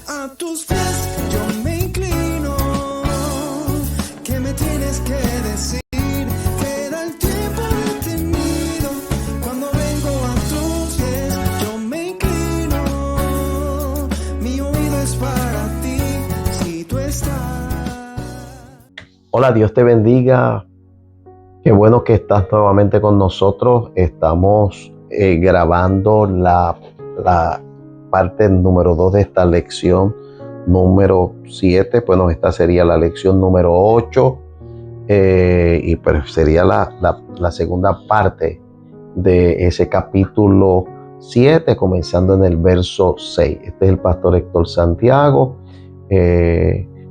A tus pies yo me inclino. ¿Qué me tienes que decir? Queda el tiempo detenido. Cuando vengo a tus pies yo me inclino. Mi oído es para ti si tú estás. Hola, Dios te bendiga. Qué bueno que estás nuevamente con nosotros. Estamos grabando la parte número 2 de esta lección número 7. Bueno, esta sería la lección número 8 y pues sería la segunda parte de ese capítulo 7, comenzando en el verso 6. Este es el pastor Héctor Santiago,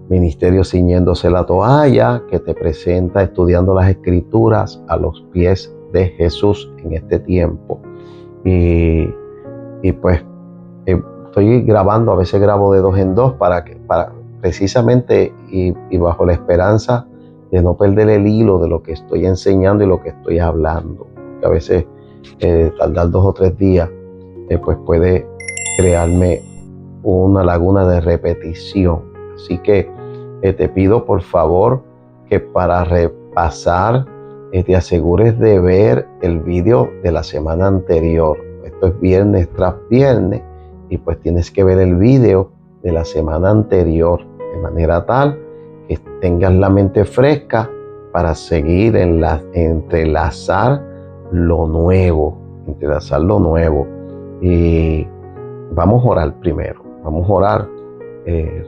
Ministerio Ciñéndose la Toalla, que te presenta estudiando las Escrituras a los pies de Jesús en este tiempo. Y pues estoy grabando, a veces grabo de 2 en 2 para precisamente y bajo la esperanza de no perder el hilo de lo que estoy enseñando y lo que estoy hablando. Que a veces tardar 2 o 3 días pues puede crearme una laguna de repetición. Así que te pido por favor que para repasar te asegures de ver el video de la semana anterior. Esto es viernes tras viernes y pues tienes que ver el video de la semana anterior de manera tal que tengas la mente fresca para seguir entrelazar lo nuevo. Y vamos a orar primero. Vamos a orar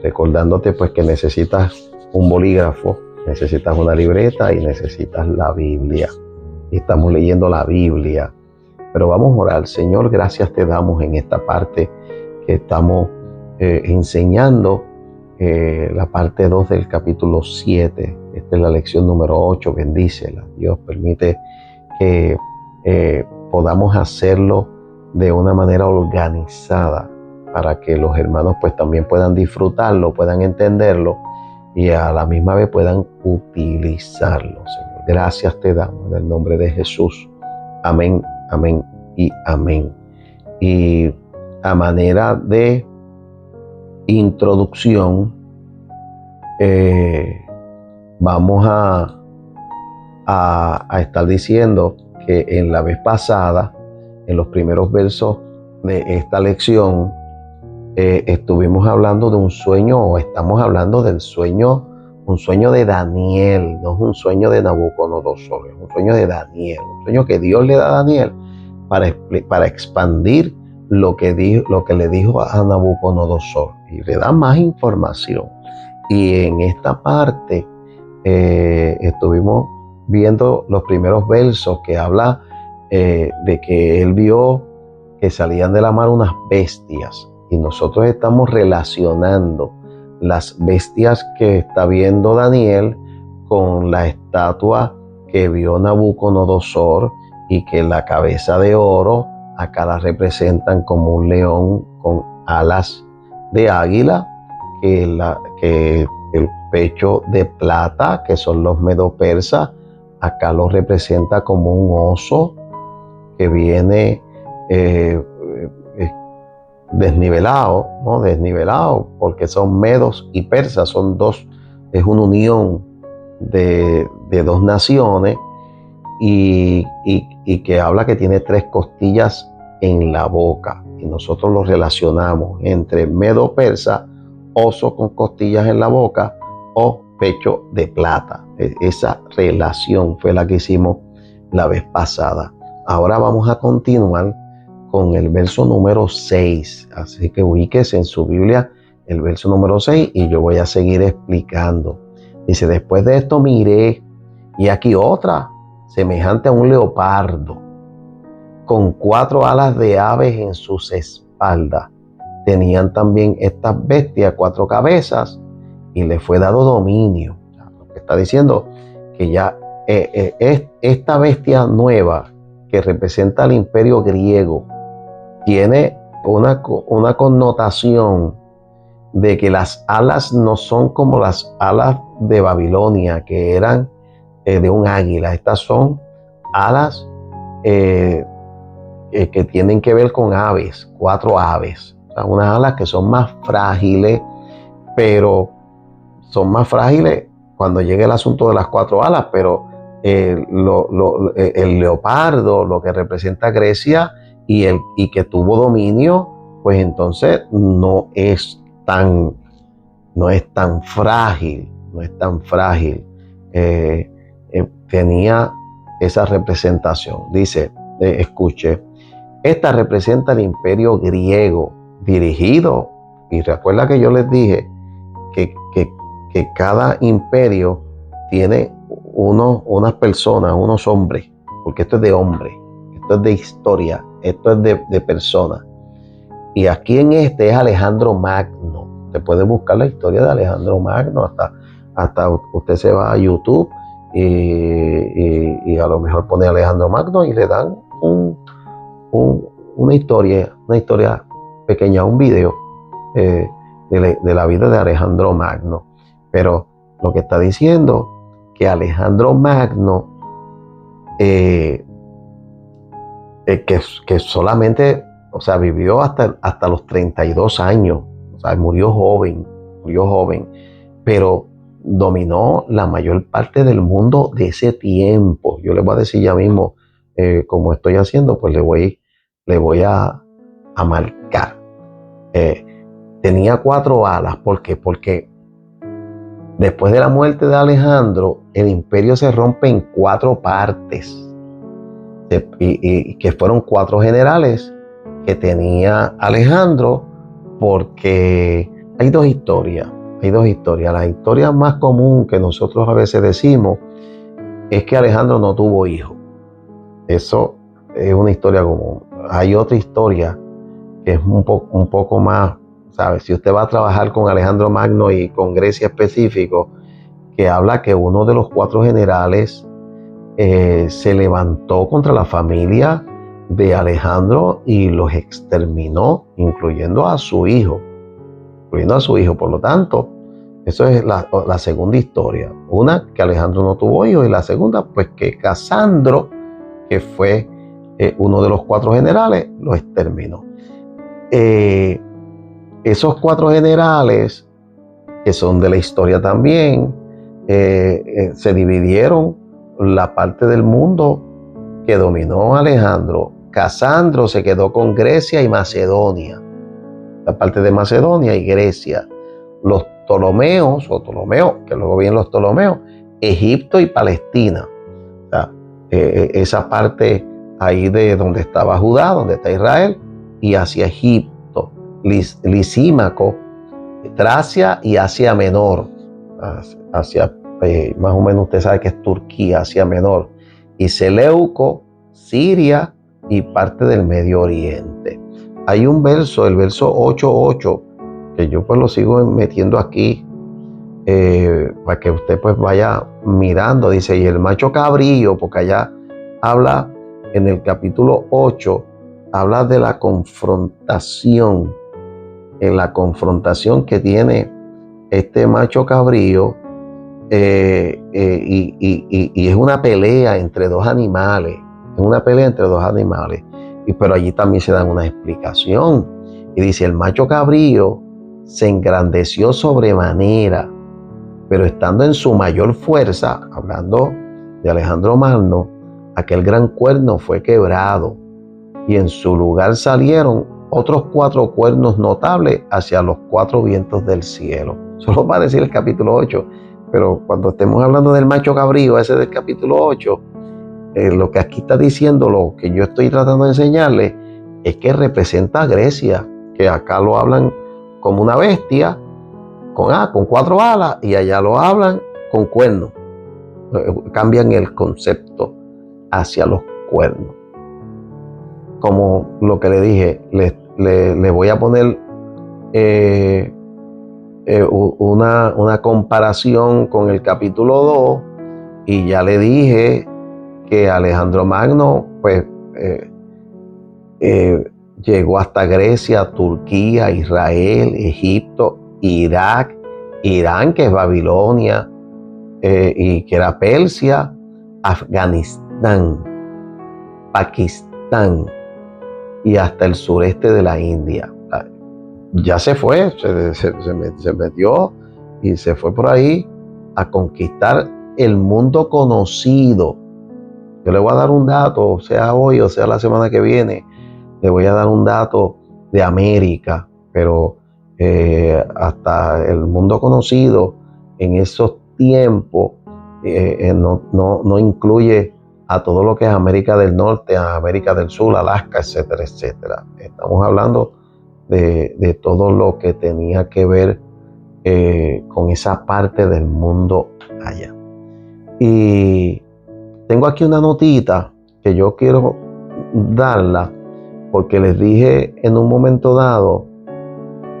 recordándote pues que necesitas un bolígrafo, necesitas una libreta y necesitas la Biblia. Y estamos leyendo la Biblia. Pero vamos a orar. Señor, gracias te damos en esta parte que estamos enseñando, la parte 2 del capítulo 7. Esta es la lección número 8. Bendícela. Dios, permite que podamos hacerlo de una manera organizada para que los hermanos pues también puedan disfrutarlo, puedan entenderlo y a la misma vez puedan utilizarlo. Señor, gracias te damos en el nombre de Jesús. Amén, amén y amén. Y a manera de introducción, vamos a estar diciendo que en la vez pasada, en los primeros versos de esta lección, estuvimos hablando de un sueño, o estamos hablando del sueño, un sueño de Daniel, no es un sueño de Nabucodonosor, es un sueño de Daniel, un sueño que Dios le da a Daniel para expandir lo que le dijo a Nabucodonosor y le da más información. Y en esta parte estuvimos viendo los primeros versos que habla de que él vio que salían de la mar unas bestias, y nosotros estamos relacionando las bestias que está viendo Daniel con la estatua que vio Nabucodonosor, y que la cabeza de oro acá la representan como un león con alas de águila, que el pecho de plata, que son los medo-persas, acá lo representa como un oso que viene desnivelado, ¿no? Desnivelado, porque son medos y persas, son dos, es una unión de 2 naciones, y que habla que tiene 3 costillas en la boca, y nosotros lo relacionamos entre medo persa, oso con costillas en la boca o pecho de plata. Esa relación fue la que hicimos la vez pasada. Ahora vamos a continuar con el verso número 6. Así que ubíquese en su Biblia el verso número 6 y yo voy a seguir explicando. Dice: después de esto miré, y aquí otra, semejante a un leopardo, con 4 alas de aves en sus espaldas. Tenían también estas bestias 4 cabezas, y le fue dado dominio. Lo que está diciendo que ya esta bestia nueva, que representa al imperio griego, tiene una connotación de que las alas no son como las alas de Babilonia, que eran de un águila. Estas son alas que tienen que ver con aves, 4 aves. sea, unas alas que son más frágiles, pero son más frágiles cuando llegue el asunto de las 4 alas, pero el leopardo, lo que representa Grecia y que tuvo dominio, pues entonces no es tan frágil, no es tan frágil. Tenía esa representación. Dice, escuche, esta representa el imperio griego dirigido, y recuerda que yo les dije que cada imperio tiene unas personas, unos hombres, porque esto es de hombres, esto es de historia, esto es de personas. Y aquí en este es Alejandro Magno. Usted puede buscar la historia de Alejandro Magno, hasta usted se va a YouTube y a lo mejor pone Alejandro Magno y le dan una historia pequeña, un video de la vida de Alejandro Magno. Pero lo que está diciendo que Alejandro Magno que solamente, o sea, vivió hasta los 32 años, o sea, murió joven, pero dominó la mayor parte del mundo de ese tiempo. Yo les voy a decir ya mismo, como estoy haciendo, pues le voy a marcar. Tenía 4 alas, ¿por qué? Porque después de la muerte de Alejandro, el imperio se rompe en 4 partes, y que fueron 4 generales que tenía Alejandro, porque hay dos historias. La historia más común que nosotros a veces decimos es que Alejandro no tuvo hijos. Eso es una historia común. Hay otra historia que es un poco más, ¿sabes? Si usted va a trabajar con Alejandro Magno y con Grecia específico, que habla que uno de los 4 generales se levantó contra la familia de Alejandro y los exterminó, incluyendo a su hijo. Por lo tanto, eso es la segunda historia. Una, que Alejandro no tuvo hijos, y la segunda, pues que Casandro, que fue uno de los 4 generales, lo exterminó. Esos 4 generales, que son de la historia también, se dividieron la parte del mundo que dominó Alejandro. Casandro se quedó con Grecia y Macedonia, la parte de Macedonia y Grecia. Los Ptolomeos, que luego vienen los Ptolomeos, Egipto y Palestina. O sea, esa parte ahí de donde estaba Judá, donde está Israel, y hacia Egipto, Lisímaco, Tracia y Asia Menor, hacia más o menos usted sabe que es Turquía, Asia Menor, y Seleuco, Siria y parte del Medio Oriente. Hay un verso, el verso 8:8, que yo pues lo sigo metiendo aquí para que usted pues vaya mirando. Dice, y el macho cabrío, porque allá habla en el capítulo 8, habla de la confrontación, que tiene este macho cabrío, y es una pelea entre 2 animales, pero allí también se dan una explicación, y dice, el macho cabrío se engrandeció sobremanera, pero estando en su mayor fuerza, hablando de Alejandro Magno, aquel gran cuerno fue quebrado, y en su lugar salieron otros 4 cuernos notables hacia los 4 vientos del cielo. Solo va a decir el capítulo 8, pero cuando estemos hablando del macho cabrío, ese del capítulo 8, lo que aquí está diciendo, lo que yo estoy tratando de enseñarle, es que representa a Grecia, que acá lo hablan como una bestia, con 4 alas, y allá lo hablan con cuernos. Cambian el concepto hacia los cuernos. Como lo que le dije, le voy a poner una comparación con el capítulo 2, y ya le dije que Alejandro Magno pues llegó hasta Grecia, Turquía, Israel, Egipto, Irak, Irán, que es Babilonia, y que era Persia, Afganistán, Pakistán y hasta el sureste de la India. ya se fue, se metió y se fue por ahí a conquistar el mundo conocido. Yo le voy a dar un dato, sea hoy o sea la semana que viene, le voy a dar un dato de América, pero hasta el mundo conocido en esos tiempos no incluye a todo lo que es América del Norte, a América del Sur, Alaska, etcétera, etcétera. Estamos hablando de todo lo que tenía que ver con esa parte del mundo allá. Y tengo aquí una notita que yo quiero darla porque les dije en un momento dado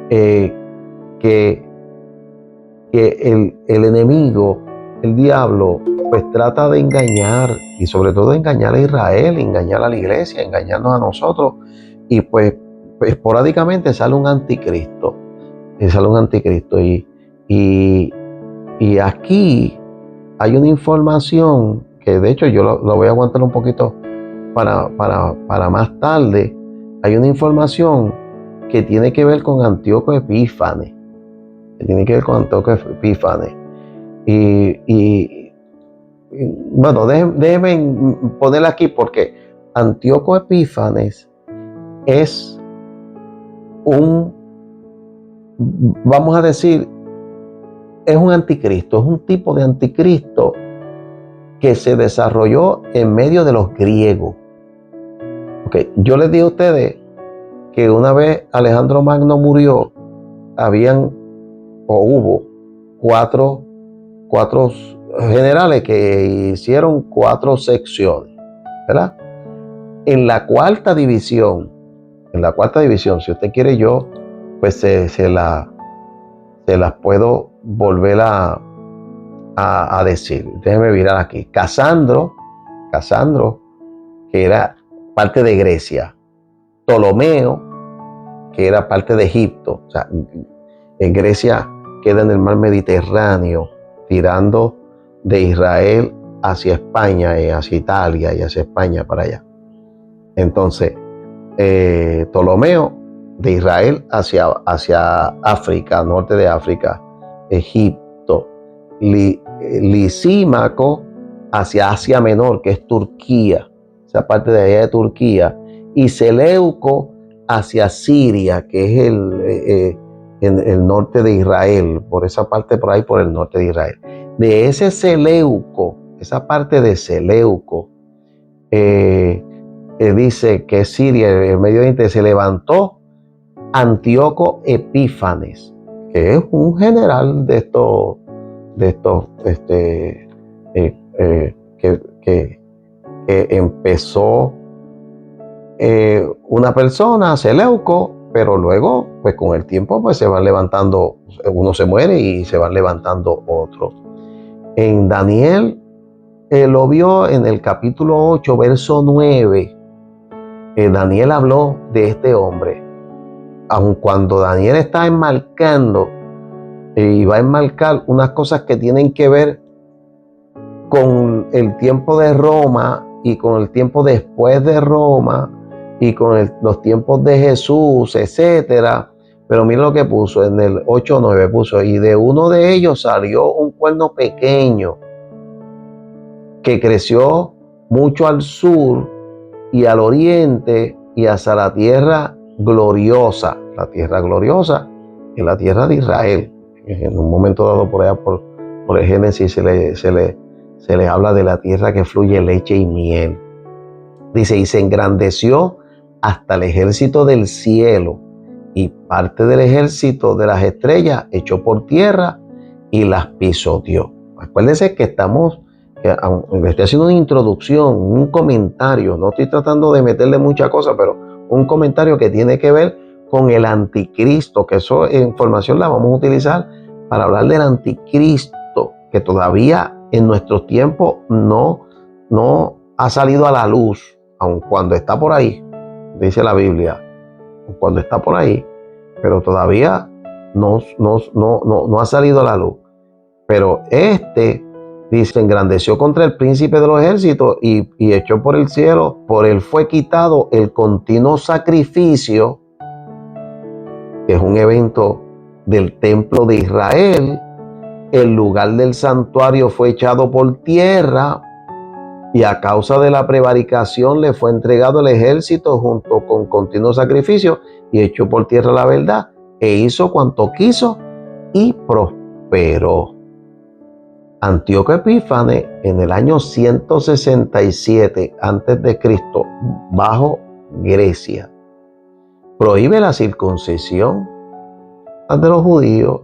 que el enemigo, el diablo, pues trata de engañar y sobre todo de engañar a Israel, engañar a la iglesia, engañarnos a nosotros y pues esporádicamente sale un anticristo. Y aquí hay una información que de hecho yo lo voy a aguantar un poquito para más tarde. Hay una información que tiene que ver con Antíoco Epífanes. Y bueno, déjenme ponerla aquí porque Antíoco Epífanes es vamos a decir, es un anticristo, es un tipo de anticristo que se desarrolló en medio de los griegos. Okay. Yo les dije a ustedes que una vez Alejandro Magno murió, hubo cuatro generales que hicieron 4 secciones, ¿verdad? En la cuarta división, si usted quiere yo, pues se las puedo volver a decir. Déjeme mirar aquí. Casandro, que era parte de Grecia. Ptolomeo, que era parte de Egipto. O sea, en Grecia queda en el mar Mediterráneo, tirando de Israel hacia España, y hacia Italia y hacia España para allá. Entonces, Ptolomeo de Israel hacia África, norte de África, Egipto. Lisímaco hacia Asia Menor, que es Turquía, esa parte de allá de Turquía, y Seleuco hacia Siria, que es el norte de Israel, por esa parte por ahí, por el norte de Israel. De ese Seleuco, esa parte de Seleuco, dice que Siria, el Medio Oriente, se levantó Antíoco Epífanes, que es un general de estos que empezó una persona, Seleuco, pero luego, pues con el tiempo, pues se van levantando, uno se muere y se van levantando otros. En Daniel lo vio en el capítulo 8, verso 9. Daniel habló de este hombre. Aun cuando Daniel está enmarcando y va a enmarcar unas cosas que tienen que ver con el tiempo de Roma y con el tiempo después de Roma y con los tiempos de Jesús, etcétera. Pero mira lo que puso en el 8:9, puso: y de uno de ellos salió un cuerno pequeño que creció mucho al sur y al oriente y hacia la tierra gloriosa. La tierra gloriosa es la tierra de Israel. En un momento dado por allá por el Génesis se le habla de la tierra que fluye leche y miel. Dice: y se engrandeció hasta el ejército del cielo, y parte del ejército de las estrellas echó por tierra y las pisoteó. Acuérdense que le estoy haciendo una introducción, un comentario, no estoy tratando de meterle mucha cosa, pero un comentario que tiene que ver con el anticristo, que esa información la vamos a utilizar para hablar del anticristo, que todavía en nuestros tiempos no ha salido a la luz, aun cuando está por ahí, dice la Biblia, cuando está por ahí, pero todavía no ha salido a la luz. Pero dice: engrandeció contra el príncipe de los ejércitos y echó por el cielo, por él fue quitado el continuo sacrificio que es un evento del templo de Israel. El lugar del santuario fue echado por tierra y a causa de la prevaricación le fue entregado el ejército junto con continuo sacrificio y echó por tierra la verdad e hizo cuanto quiso y prosperó. Antíoco Epífanes en el año 167 a.C. bajo Grecia prohíbe la circuncisión de los judíos,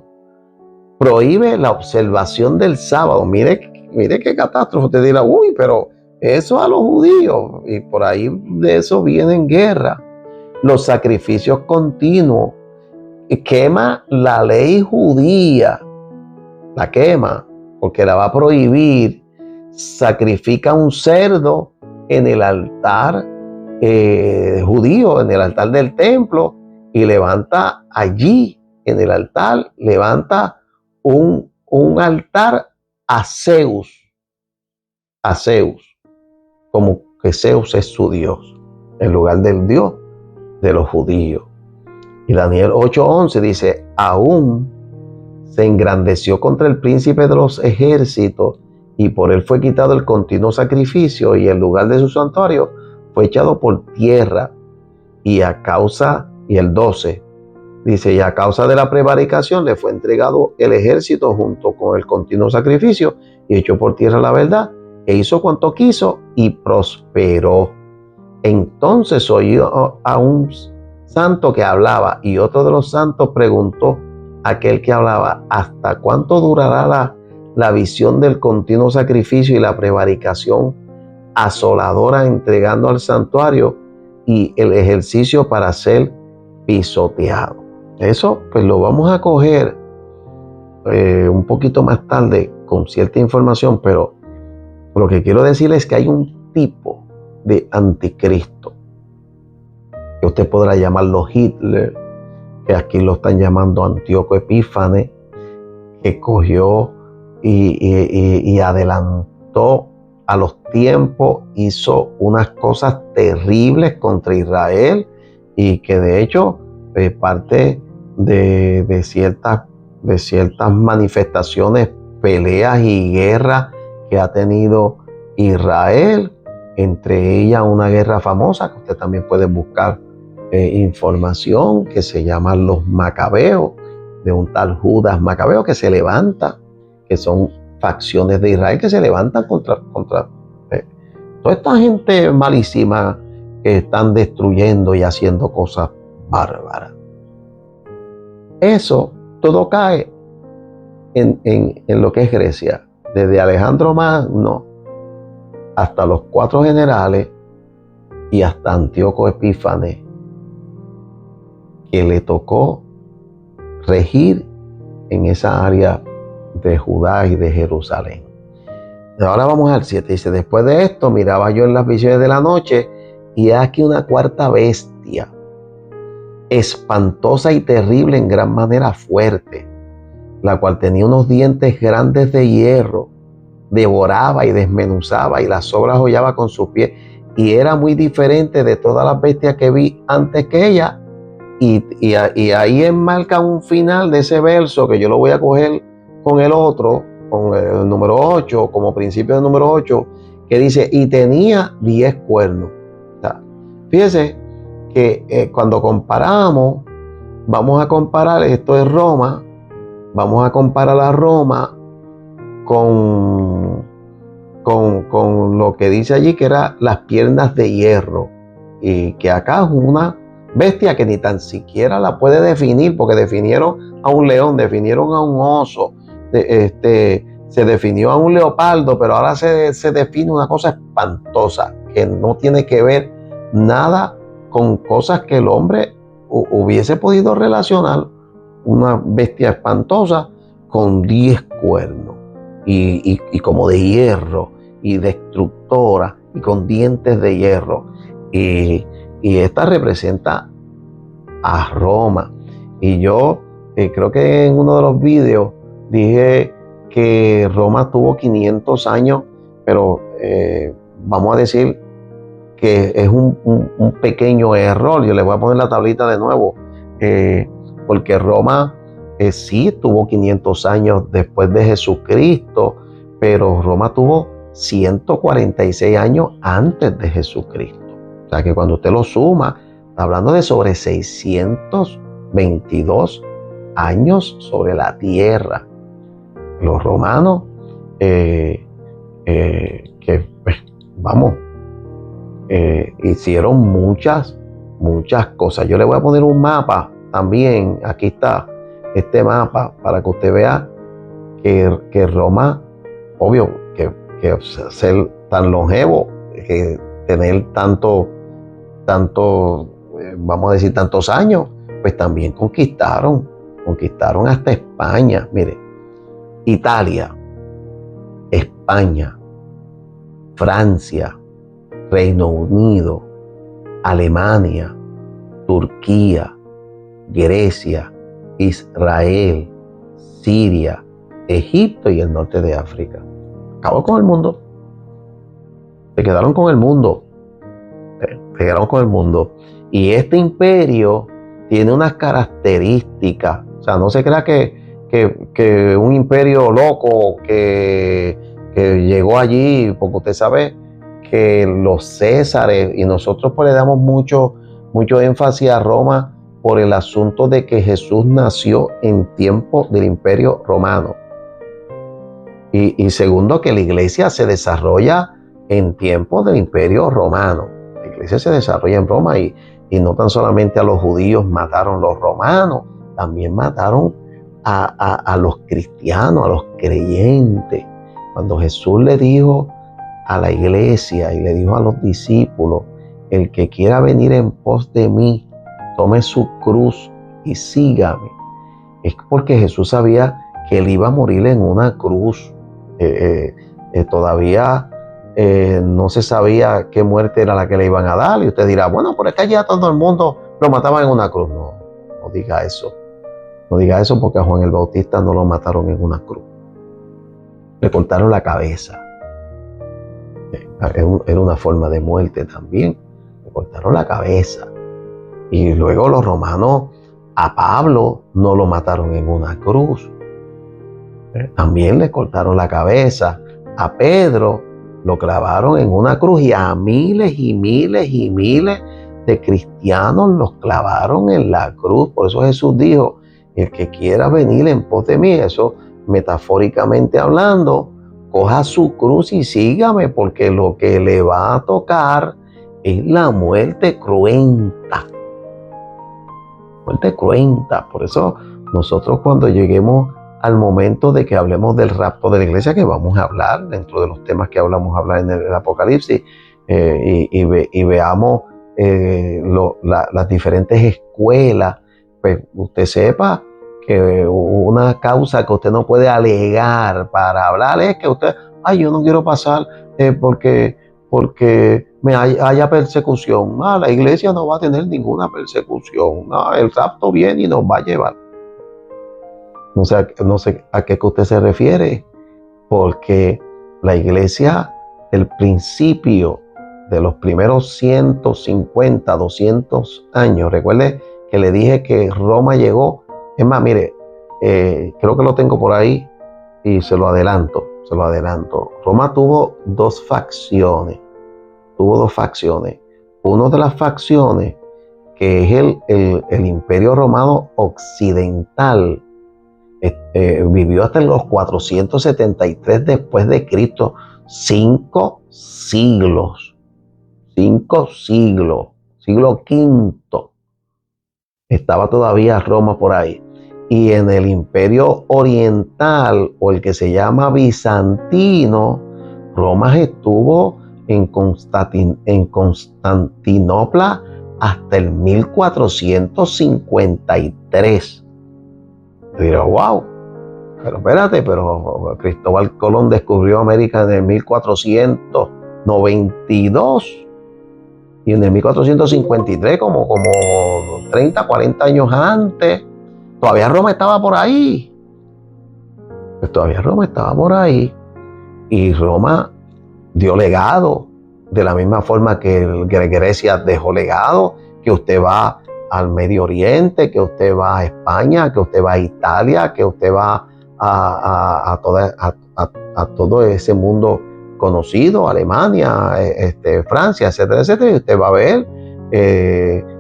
prohíbe la observación del sábado. Mire qué catástrofe. Usted dirá, uy, pero eso a los judíos, y por ahí de eso viene en guerra. Los sacrificios continuos, quema la ley judía, la quema, porque la va a prohibir. Sacrifica un cerdo en el altar judío, en el altar del templo, y levanta allí, en el altar, levanta un altar a Zeus, como que Zeus es su Dios, en lugar del Dios de los judíos. Y Daniel 8:11 dice, aún se engrandeció contra el príncipe de los ejércitos y por él fue quitado el continuo sacrificio y el lugar de su santuario fue echado por tierra y el 12 dice, y a causa de la prevaricación le fue entregado el ejército junto con el continuo sacrificio y echó por tierra la verdad e hizo cuanto quiso y prosperó. Entonces oyó a un santo que hablaba y otro de los santos preguntó a aquel que hablaba, ¿hasta cuánto durará la visión del continuo sacrificio y la prevaricación asoladora entregando al santuario y el ejercicio para ser pisoteado? Eso pues lo vamos a coger un poquito más tarde con cierta información, pero lo que quiero decir es que hay un tipo de anticristo que usted podrá llamarlo Hitler, que aquí lo están llamando Antíoco Epífanes, que cogió y adelantó a los tiempos, hizo unas cosas terribles contra Israel y que de hecho parte de ciertas manifestaciones, peleas y guerras que ha tenido Israel, entre ellas una guerra famosa que usted también puede buscar información, que se llama los Macabeos, de un tal Judas Macabeo que se levanta, que son facciones de Israel que se levantan contra toda esta gente malísima que están destruyendo y haciendo cosas bárbaras. Eso todo cae en lo que es Grecia, desde Alejandro Magno hasta los 4 generales y hasta Antíoco Epífanes, que le tocó regir en esa área de Judá y de Jerusalén. Ahora vamos al 7. Dice, después de esto miraba yo en las visiones de la noche y aquí una cuarta bestia, espantosa y terrible en gran manera fuerte, la cual tenía unos dientes grandes de hierro, devoraba y desmenuzaba y las sobras hollaba con sus pies y era muy diferente de todas las bestias que vi antes que ella. Y ahí enmarca un final de ese verso que yo lo voy a coger con el otro, con el número 8, como principio del número 8, que dice, y tenía 10 cuernos. O sea, fíjese que cuando comparamos, vamos a comparar, esto es Roma, vamos a comparar a Roma con lo que dice allí, que eran las piernas de hierro, y que acá es una bestia que ni tan siquiera la puede definir, porque definieron a un león, definieron a un oso, se definió a un leopardo, pero ahora se define una cosa espantosa que no tiene que ver nada con cosas que el hombre hubiese podido relacionar. Una bestia espantosa con 10 cuernos y como de hierro y destructora y con dientes de hierro, y esta representa a Roma. Y yo creo que en uno de los vídeos dije que Roma tuvo 500 años, pero vamos a decir que es un pequeño error. Yo les voy a poner la tablita de nuevo. porque Roma sí tuvo 500 años después de Jesucristo, pero Roma tuvo 146 años antes de Jesucristo. O sea que cuando usted lo suma, está hablando de sobre 622 años sobre la tierra. Los romanos, hicieron muchas cosas. Yo le voy a poner un mapa también. Aquí está este mapa para que usted vea que Roma, obvio, que ser tan longevo, que tener tanto, vamos a decir, tantos años, pues también conquistaron hasta España. Mire, Italia, España, Francia, Reino Unido, Alemania, Turquía, Grecia, Israel, Siria, Egipto y el norte de África. Acabó con el mundo. Se quedaron con el mundo. Y este imperio tiene unas características. O sea, no se crea que un imperio loco que llegó allí, porque usted sabe que los Césares, y nosotros pues le damos mucho énfasis a Roma por el asunto de que Jesús nació en tiempo del Imperio Romano. Y segundo, que la iglesia se desarrolla en tiempos del Imperio Romano. La iglesia se desarrolla en Roma y no tan solamente a los judíos mataron los romanos, también mataron a los cristianos, a los creyentes. Cuando Jesús le dijo a la iglesia y le dijo a los discípulos, el que quiera venir en pos de mí, tome su cruz y sígame. Es porque Jesús sabía que él iba a morir en una cruz. Todavía no se sabía qué muerte era la que le iban a dar. Y usted dirá, bueno, por acá ya todo el mundo lo mataban en una cruz. No diga eso. No diga eso porque a Juan el Bautista no lo mataron en una cruz. Le cortaron la cabeza. Era una forma de muerte también. Le cortaron la cabeza. Y luego los romanos a Pablo no lo mataron en una cruz. También le cortaron la cabeza. A Pedro lo clavaron en una cruz y a miles y miles y miles de cristianos los clavaron en la cruz. Por eso Jesús dijo, el que quiera venir en pos de mí, eso metafóricamente hablando, coja su cruz y sígame, porque lo que le va a tocar es la muerte cruenta. Muerte cruenta. Por eso nosotros cuando lleguemos al momento de que hablemos del rapto de la iglesia, que vamos a hablar dentro de los temas que vamos a hablar en el Apocalipsis, y veamos las diferentes escuelas, pues usted sepa que una causa que usted no puede alegar para hablar es que usted, yo no quiero pasar porque me haya persecución. La iglesia no va a tener ninguna persecución. El rapto viene y nos va a llevar. No sé a qué que usted se refiere, porque la iglesia del principio de los primeros 150, 200 años, recuerde que le dije que Roma llegó, es más, mire, creo que lo tengo por ahí y se lo adelanto. Roma tuvo dos facciones. Una de las facciones, que es el Imperio Romano Occidental, vivió hasta los 473 después de Cristo, 5 siglos, siglo V, estaba todavía Roma por ahí. Y en el Imperio Oriental, o el que se llama Bizantino, Roma estuvo en Constantinopla hasta el 1453. Yo diría, wow, pero espérate, pero Cristóbal Colón descubrió América en el 1492 y en el 1453, como 30, 40 años antes, todavía Roma estaba por ahí. Y Roma dio legado, de la misma forma que Grecia dejó legado, que usted va al Medio Oriente, que usted va a España, que usted va a Italia, que usted va a todo ese mundo conocido, Alemania, Francia, etcétera, etcétera, y usted va a ver,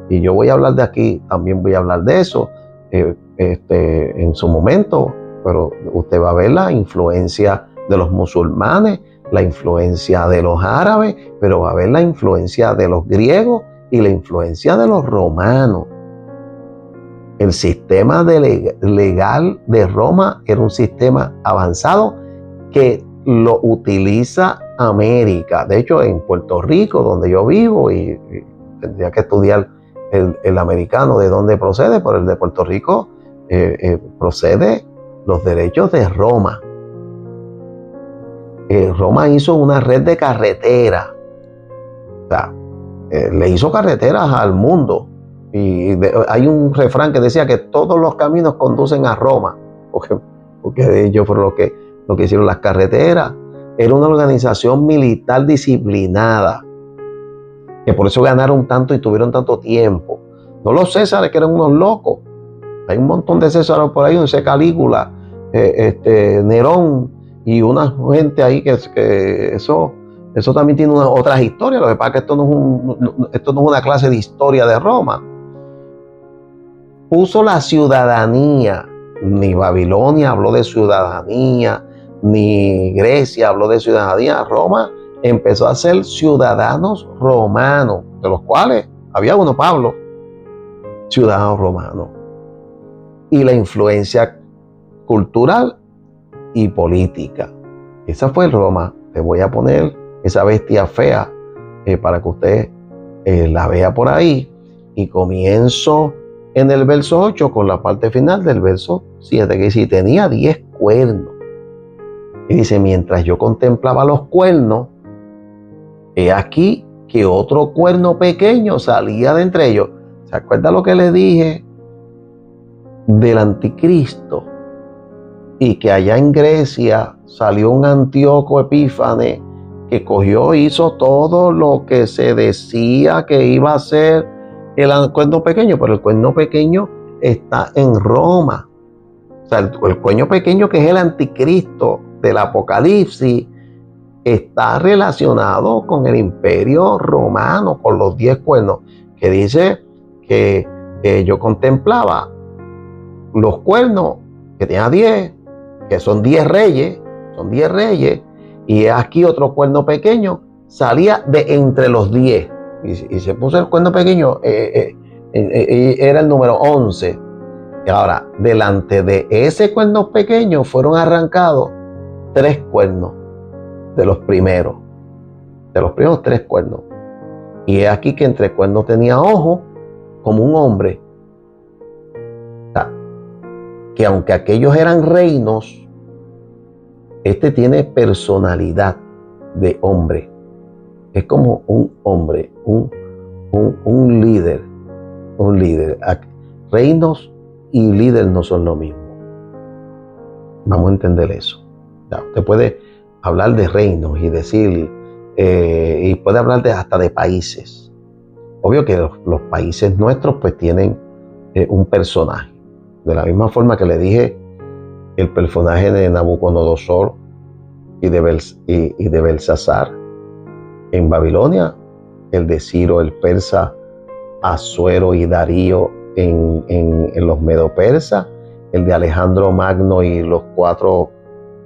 y yo voy a hablar de aquí, también voy a hablar de eso en su momento, pero usted va a ver la influencia de los musulmanes, la influencia de los árabes, pero va a ver la influencia de los griegos y la influencia de los romanos. El sistema legal de Roma era un sistema avanzado que lo utiliza América. De hecho, en Puerto Rico, donde yo vivo, y tendría que estudiar el americano de dónde procede, pero el de Puerto Rico procede los derechos de Roma. Roma hizo una red de carreteras. O sea, le hizo carreteras al mundo. Y hay un refrán que decía que todos los caminos conducen a Roma, porque ellos fueron lo que hicieron las carreteras. Era una organización militar disciplinada, que por eso ganaron tanto y tuvieron tanto tiempo. No los Césares, que eran unos locos. Hay un montón de Césares por ahí, un Calígula, Nerón y una gente ahí que eso también tiene otras historias. Lo que pasa es que esto no es una clase de historia de Roma. Puso la ciudadanía. Ni Babilonia habló de ciudadanía, ni Grecia habló de ciudadanía. Roma empezó a ser ciudadanos romanos, de los cuales había uno, Pablo, ciudadano romano. Y la influencia cultural y política. Esa fue Roma. Te voy a poner esa bestia fea para que usted la vea por ahí. Y comienzo en el verso 8 con la parte final del verso 7, que dice, tenía 10 cuernos. Y dice, mientras yo contemplaba los cuernos, he aquí que otro cuerno pequeño salía de entre ellos. ¿Se acuerda lo que le dije del anticristo? Y que allá en Grecia salió un Antíoco Epífanes que cogió, hizo todo lo que se decía que iba a ser el cuerno pequeño, pero el cuerno pequeño está en Roma. O sea, el cuerno pequeño, que es el anticristo del Apocalipsis, está relacionado con el imperio romano, con los 10 cuernos, que dice que yo contemplaba los cuernos, que tenía 10, que son 10 reyes, y aquí otro cuerno pequeño salía de entre los 10. Y se puso el cuerno pequeño, era el número 11. Y ahora, delante de ese cuerno pequeño fueron arrancados 3 cuernos de los primeros 3 cuernos. Y es aquí que entre cuernos tenía ojos como un hombre. O sea, que aunque aquellos eran reinos, este tiene personalidad de hombre. Es como un hombre, un líder. Reinos y líder no son lo mismo. Vamos a entender eso. Usted puede hablar de reinos y decir, y puede hablar hasta de países. Obvio que los países nuestros pues tienen un personaje. De la misma forma que le dije el personaje de Nabucodonosor y de Belsasar en Babilonia, el de Ciro el persa, Asuero y Darío en los medo-persas, el de Alejandro Magno y los 4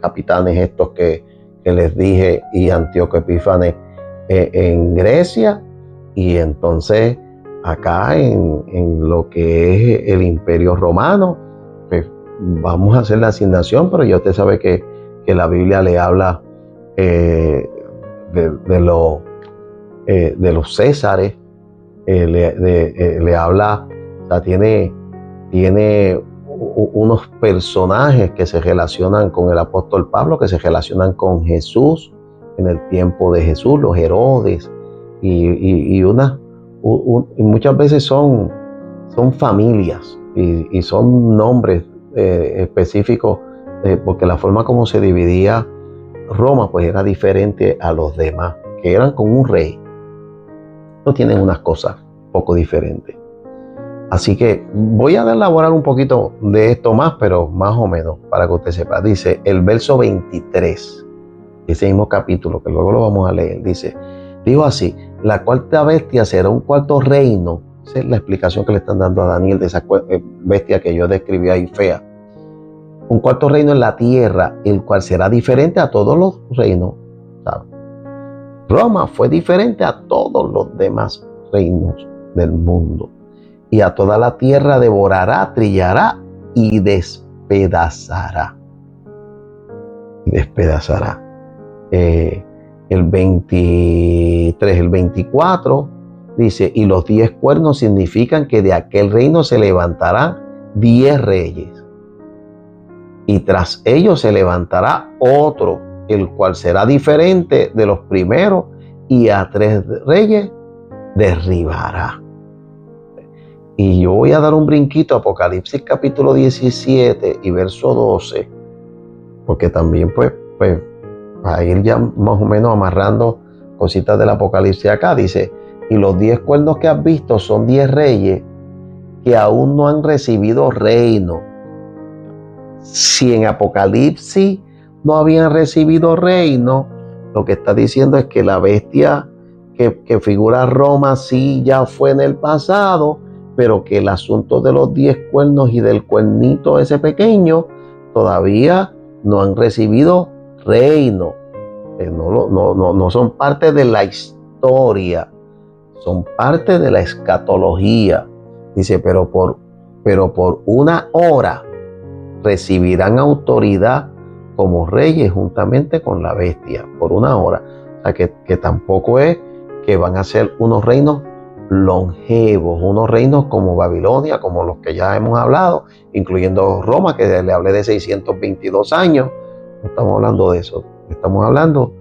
capitanes estos que les dije, y Antíoco Epífanes en Grecia, y entonces acá en lo que es el Imperio Romano, pues vamos a hacer la asignación, pero ya usted sabe que la Biblia le habla de los Césares, le habla, o sea, tiene unos personajes que se relacionan con el apóstol Pablo, que se relacionan con Jesús en el tiempo de Jesús, los Herodes, y muchas veces son familias y son nombres específicos, porque la forma como se dividía Roma pues era diferente a los demás, que eran con un rey. No tienen unas cosas poco diferentes. Así que voy a elaborar un poquito de esto más, pero más o menos, para que usted sepa. Dice el verso 23, ese mismo capítulo, que luego lo vamos a leer, dice, dijo así, la cuarta bestia será un cuarto reino. Esa es la explicación que le están dando a Daniel de esa bestia que yo describí ahí fea. Un cuarto reino en la tierra, el cual será diferente a todos los reinos. ¿Sabe? Roma fue diferente a todos los demás reinos del mundo. Y a toda la tierra devorará, trillará y despedazará. Despedazará. El 23, el 24 dice, y los 10 cuernos significan que de aquel reino se levantarán 10 reyes. Y tras ellos se levantará otro, el cual será diferente de los primeros, y a 3 reyes derribará. Y yo voy a dar un brinquito a Apocalipsis capítulo 17 y verso 12, porque también pues a ir ya más o menos amarrando cositas del Apocalipsis acá, dice, y los 10 cuernos que has visto son 10 reyes que aún no han recibido reino. Si en Apocalipsis no habían recibido reino, lo que está diciendo es que la bestia que figura Roma sí ya fue en el pasado, pero que el asunto de los 10 cuernos y del cuernito ese pequeño todavía no han recibido reino. No son parte de la historia, son parte de la escatología. Dice, pero por una hora recibirán autoridad como reyes juntamente con la bestia, por una hora. O sea que tampoco es que van a ser unos reinos longevos, unos reinos como Babilonia, como los que ya hemos hablado, incluyendo Roma, que le hablé de 622 años. No estamos hablando de eso, estamos hablando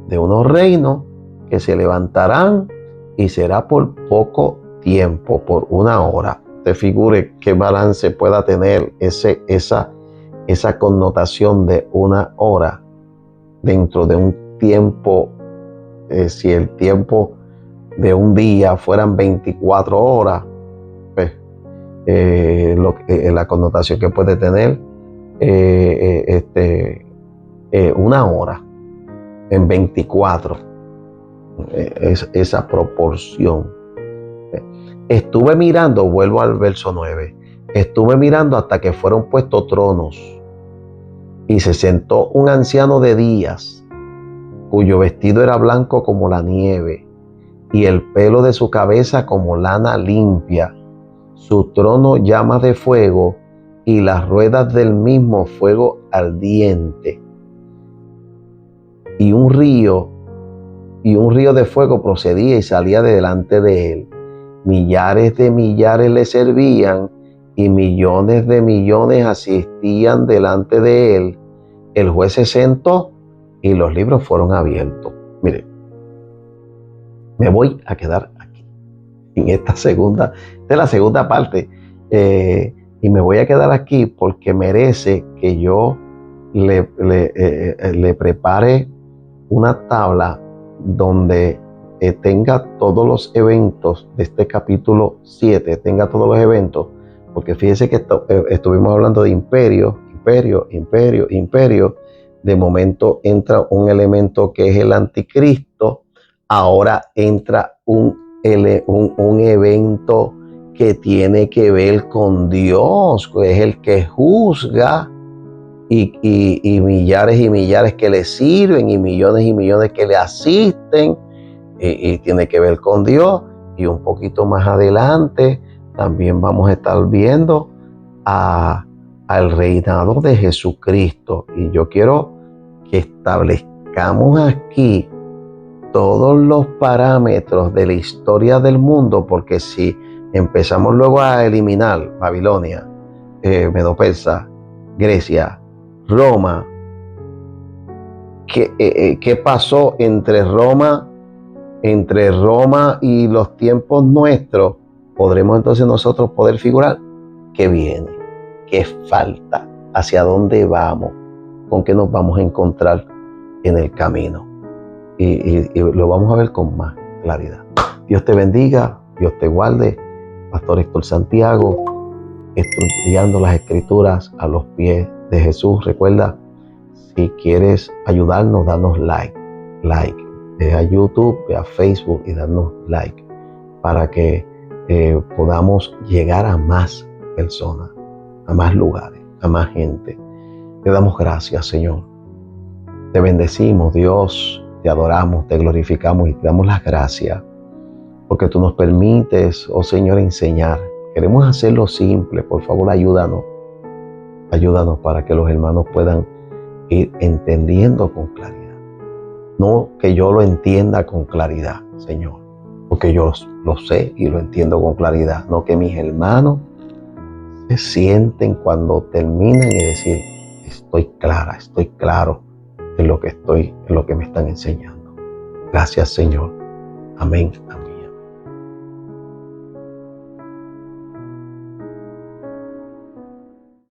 de unos reinos que se levantarán y será por poco tiempo, por una hora. Te figure qué balance pueda tener esa connotación de una hora dentro de un tiempo. Si el tiempo de un día fueran 24 horas, pues, la connotación que puede tener una hora en 24, esa proporción. Estuve mirando, vuelvo al verso 9, estuve mirando hasta que fueron puestos tronos y se sentó un anciano de días, cuyo vestido era blanco como la nieve y el pelo de su cabeza como lana limpia. Su trono llama de fuego y las ruedas del mismo fuego ardiente. Y un río de fuego procedía y salía de delante de él. Millares de millares le servían y millones de millones asistían delante de él. El juez se sentó y los libros fueron abiertos. Mire, me voy a quedar aquí, en esta es la segunda parte, y me voy a quedar aquí porque merece que yo le prepare una tabla donde tenga todos los eventos de este capítulo 7, tenga todos los eventos, porque fíjese que estuvimos hablando de imperio. De momento entra un elemento que es el anticristo. Ahora entra un evento que tiene que ver con Dios, que es el que juzga, y millares y millares que le sirven, y millones que le asisten, y tiene que ver con Dios. Y un poquito más adelante también vamos a estar viendo al reinado de Jesucristo. Y yo quiero que establezcamos aquí todos los parámetros de la historia del mundo, porque si empezamos luego a eliminar Babilonia, Medo-Persa, Grecia, Roma, ¿qué pasó entre Roma y los tiempos nuestros? Podremos entonces nosotros poder figurar qué viene, qué falta, hacia dónde vamos, con qué nos vamos a encontrar en el camino. Y lo vamos a ver con más claridad. Dios te bendiga, Dios te guarde Pastor Héctor Santiago, estudiando las Escrituras a los pies de Jesús. Recuerda, si quieres ayudarnos, danos like. Ve a YouTube, ve a Facebook y danos like para que podamos llegar a más personas, a más lugares, a más gente. Te damos gracias, Señor. Te bendecimos, Dios. Te adoramos, te glorificamos y te damos las gracias porque tú nos permites, oh Señor, enseñar. Queremos hacerlo simple. Por favor, ayúdanos. Ayúdanos para que los hermanos puedan ir entendiendo con claridad. No que yo lo entienda con claridad, Señor, porque yo lo sé y lo entiendo con claridad. No que mis hermanos se sienten cuando terminan y decir, estoy claro en lo que me están enseñando. Gracias, Señor. Amén. Amén.